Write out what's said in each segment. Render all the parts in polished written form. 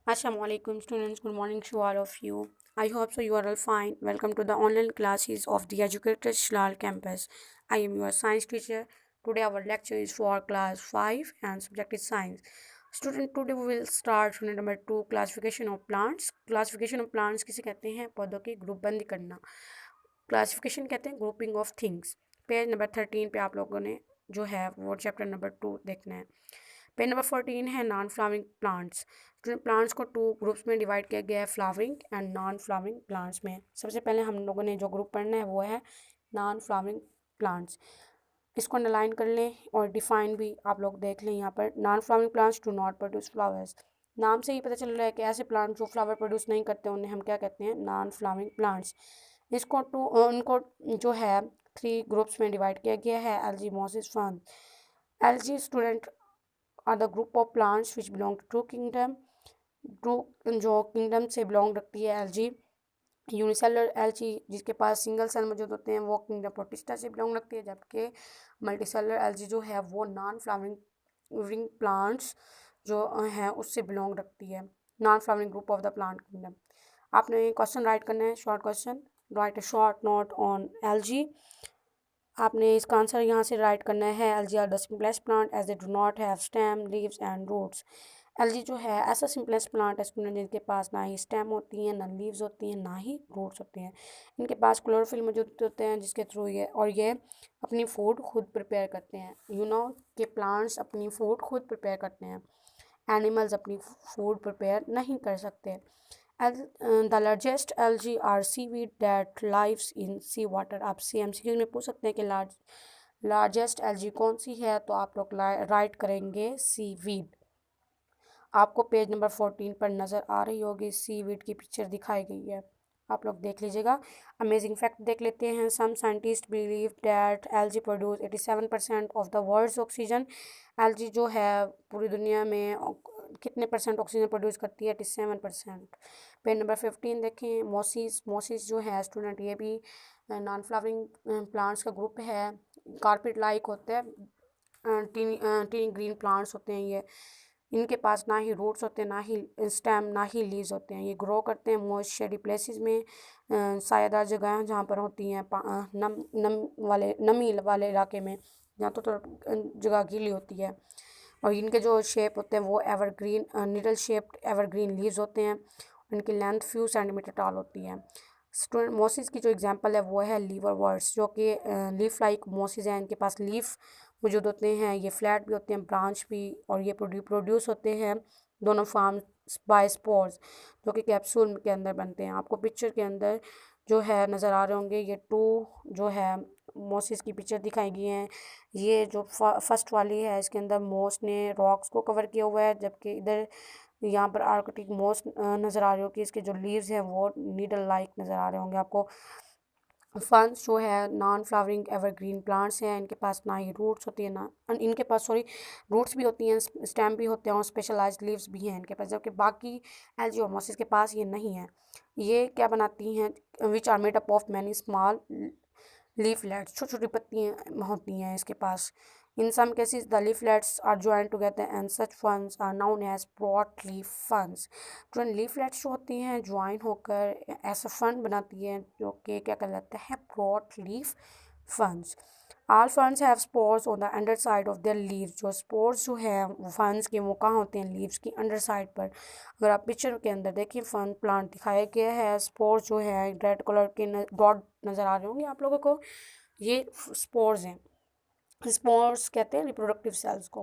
Assalamualaikum students, good morning to all of you. I hope so you are all fine. Welcome to the online classes of the Educated Shlal campus. I am your science teacher. Today our lecture is for class 5 and subject is science. Student, today we will start unit number 2 classification of plants. Classification of plants किसे कहते हैं? पौधों की group बंदी करना. Classification कहते हैं grouping of things. Page number 13 पे आप लोगों ने जो है वो चैप्टर नंबर 2 देखना है. पेज नंबर 14 है नॉन फ्लावरिंग प्लांट्स. प्लांट्स को टू ग्रुप्स में डिवाइड किया गया है, flowering and non flowering plants में. सबसे पहले हम लोगों ने जो ग्रुप पढ़ना है वो है नॉन फ्लावरिंग प्लांट्स. इसको अंडरलाइन कर लें और डिफाइन भी आप लोग देख लें. यहाँ पर non flowering plants do not produce flowers. नाम से ही पता चल रहा है कि ऐसे प्लांट जो फ्लावर प्रोड्यूस नहीं करते उन्हें हम क्या कहते हैं? Non flowering plants. इसको उनको जो है 3 ग्रुप्स में डिवाइड किया गया है. Algae, mosses, fern. Algae student are the group of plants which belong to kingdom. To जो किंगडम से बिलोंग रखती है एल्जी. यूनिसेलुलर एल्जी जिसके पास सिंगल सेल मौजूद होते हैं वो किंगडम प्रोटिस्टा से बिलोंग रखती है, जबकि मल्टीसेलुलर एल्जी जो है वो नॉन फ्लावरिंग प्लांट्स जो हैं उससे बिलोंग रखती है. Non flowering group of the plant kingdom. आपने क्वेश्चन राइट करना है, short question. Write a short note on algae. आपने इसका आंसर यहाँ से राइट करना है. Algae are the simplest plant as they do not have stem, leaves and roots. Algae जो है ऐसा सिंपलेस्ट प्लांट है स्टूडेंट जिनके पास ना ही स्टेम होती हैं, ना लीव्स होती हैं, ना ही रूट्स होते हैं. इनके पास क्लोरोफिल मौजूद होते हैं जिसके थ्रू ये अपनी फूड खुद प्रिपेयर करते हैं. कि प्लांट्स अपनी फूड खुद प्रिपेयर करते हैं. एनिमल्स अपनी फूड प्रिपेयर नहीं कर सकते. The largest algae are seaweed that lives in sea water. आप CMCQ में पूछ सकते हैं कि लार्जेस्ट एल्गी कौन सी है, तो आप लोग राइट करेंगे सीवीड. आपको पेज नंबर 14 पर नज़र आ रही होगी, सीवीड की पिक्चर दिखाई गई है, आप लोग देख लीजिएगा. अमेजिंग फैक्ट देख लेते हैं. Some scientist believe that algae produce 87% of the world's oxygen. Algae जो है पूरी दुनिया में कितने परसेंट ऑक्सीजन प्रोड्यूस करती है? 87%. पेज नंबर 15 देखें. मोसिस जो है स्टूडेंट ये भी नॉन फ्लावरिंग प्लांट्स का ग्रुप है. कारपेट लाइक होता है, टीनी ग्रीन प्लांट्स होते हैं ये. इनके पास ना ही रूट्स होते हैं, ना ही स्टेम, ना ही लीव्स होते हैं. ये ग्रो करते हैं मॉइस्ट शेडी प्लेसेस में, सायादार जगह जहाँ पर होती हैं, नमी वाले इलाके में जहाँ तो जगह गीली होती है. और इनके जो शेप होते हैं वो evergreen needle shaped evergreen leaves होते हैं. इनकी लेंथ फ्यू सेंटीमीटर टॉल होती है. स्टूडेंट मोसिस की जो एग्जांपल है वो है लीवर वर्ड्स, जो कि लीफ लाइक मोसिस हैं. इनके पास लीफ मौजूद होते हैं, ये फ्लैट भी होते हैं, ब्रांच भी, और ये प्रोड्यूस होते हैं दोनों फॉर्म बाय स्पोर्स, जो कि कैप्सूल के अंदर बनते हैं. आपको पिक्चर के अंदर जो है नज़र आ रहे होंगे ये 2 जो है मोसिस की पिक्चर दिखाई गई हैं. ये जो फर्स्ट वाली है इसके अंदर मोस ने रॉक्स को कवर किया हुआ है, जबकि इधर यहाँ पर आर्कटिक मोस नज़र आ रही होगी. इसके जो लीव्स हैं वो नीडल लाइक नज़र आ रहे होंगे आपको. फर्न्स जो है नॉन फ्लावरिंग एवरग्रीन प्लांट्स हैं. इनके पास ना ही रूट्स होती है, ना इनके पास रूट्स भी होती हैं, स्टेम भी होते हैं, और स्पेशलाइज्ड लीव्स भी हैं इनके पास, जबकि बाकी एल्गी और मोसिस के पास ये नहीं है. ये क्या बनाती हैं? Which are made up of many small leaflets. छोटी छोटी पत्तियाँ होती हैं इसके पास. In some cases the leaflets are join together and such fronds are known as broad leaf fronds. जो लीफलेट्स जो होती हैं ज्वाइन होकर ऐसा फंड बनाती हैं जो कि क्या कहलाता है? Broad leaf ferns. All ferns have spores on the underside of their leaves. जो स्पोर्स जो है फंड्स के वो कहाँ होते हैं? लीव्स की अंडर साइड पर. अगर आप पिक्चर के अंदर देखिए फन प्लांट दिखाया गया है. स्पोर्स जो है रेड कलर के डॉट नज़र आ रहे होंगे आप लोगों को, ये स्पोर्स हैं. स्पोर्स कहते हैं रिप्रोडक्टिव सेल्स को.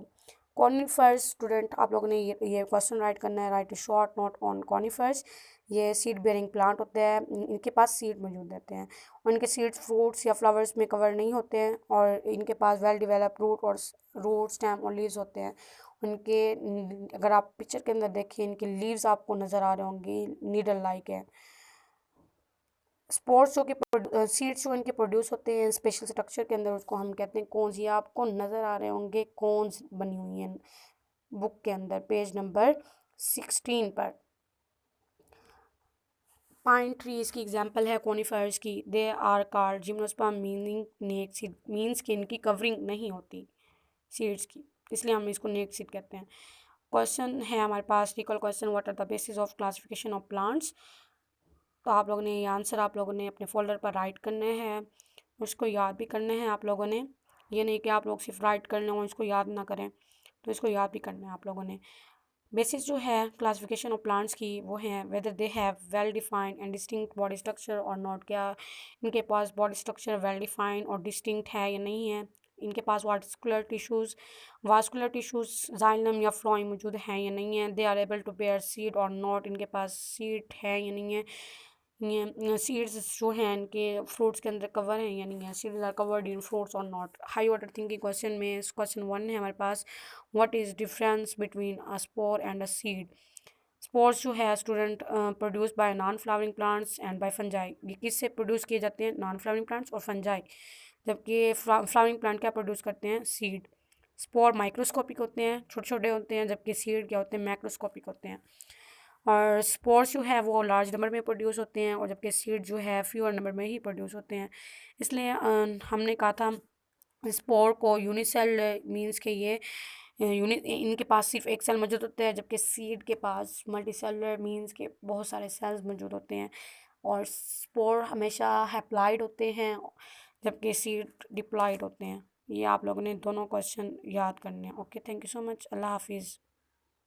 कॉनिफर्स स्टूडेंट आप लोगों ने ये क्वेश्चन राइट करना है. Right short note on conifers. ये सीड बेयरिंग प्लांट होते हैं. इनके पास सीड मौजूद रहते हैं और इनके सीड्स फ्रूट्स या फ्लावर्स में कवर नहीं होते हैं, और इनके पास वेल डिवेलप रूट स्टेम और लीव्स होते हैं. उनके अगर आप पिक्चर के अंदर देखिए इनके लीव्स आपको नज़र आ रहे होंगे, नीडल लाइक है. स्पोर्स जो कि सीड्स जो इनके प्रोड्यूस होते हैं स्पेशल स्ट्रक्चर के अंदर, उसको हम कहते हैं कोन्स. ये आपको नज़र आ रहे होंगे कोन्स बनी हुई हैं बुक के अंदर पेज नंबर 16 पर. पाइन ट्रीज की एग्जांपल है कॉनिफर्स की. They are called gymnosperm meaning naked seed. Means कि इनकी कवरिंग नहीं होती सीड्स की, इसलिए हम इसको नेक सीड कहते हैं. क्वेश्चन है हमारे पास recall question, what are the basis of classification of plants. तो आप लोगों ने ये आंसर आप लोगों ने अपने फोल्डर पर राइट करने हैं, उसको याद भी करने हैं आप लोगों ने। ये नहीं कि आप लोग सिर्फ राइट कर लें और इसको याद ना करें, तो इसको याद भी करना है आप लोगों ने। बेसिस जो है क्लासिफिकेशन ऑफ प्लांट्स की वो हैं whether they have well defined and distinct body structure और नॉट, क्या इनके पास बॉडी स्ट्रक्चर वेल डिफाइंड और डिस्टिंक्ट है या नहीं है। इनके पास वास्कुलर टिश्यूज़ जाइलम या फ्लोएम मौजूद हैं या नहीं है। They are able to bear seed और नॉट, इनके पास सीड है या नहीं है। ये सीड्स जो हैं इनके फ्रूट्स के अंदर कवर हैं या नहीं है। Seeds are covered in fruits और not. High order thinking question में क्वेश्चन 1 है हमारे पास, what is difference between a spore and a seed. Spores जो है student produce by non flowering plants and by fungi. ये किससे प्रोड्यूस किए जाते हैं? नॉन फ्लावरिंग प्लांट्स और फंजाई। जबकि फ्लावरिंग प्लांट क्या प्रोड्यूस करते हैं? सीड। स्पोर माइक्रोस्कोपिक होते हैं, छोटे छोटे होते हैं, जबकि सीड क्या होते हैं? मैक्रोस्कोपिक होते हैं। और स्पोर्स जो है वो लार्ज नंबर में प्रोड्यूस होते हैं, और जबकि सीड जो है फ्यूअर नंबर में ही प्रोड्यूस होते हैं। इसलिए हमने कहा था स्पोर को यूनिसेल मींस के ये यूनिट इनके पास सिर्फ एक सेल मौजूद होता है, जबकि सीड के पास मल्टी सेलुलर मींस के बहुत सारे सेल्स मौजूद होते हैं। और स्पोर हमेशा हैप्लाइड होते हैं, जबकि सीड डिप्लॉयड होते हैं। ये आप लोगों ने दोनों क्वेश्चन याद करने हैं। Okay, thank you so much, अल्लाह हाफिज़।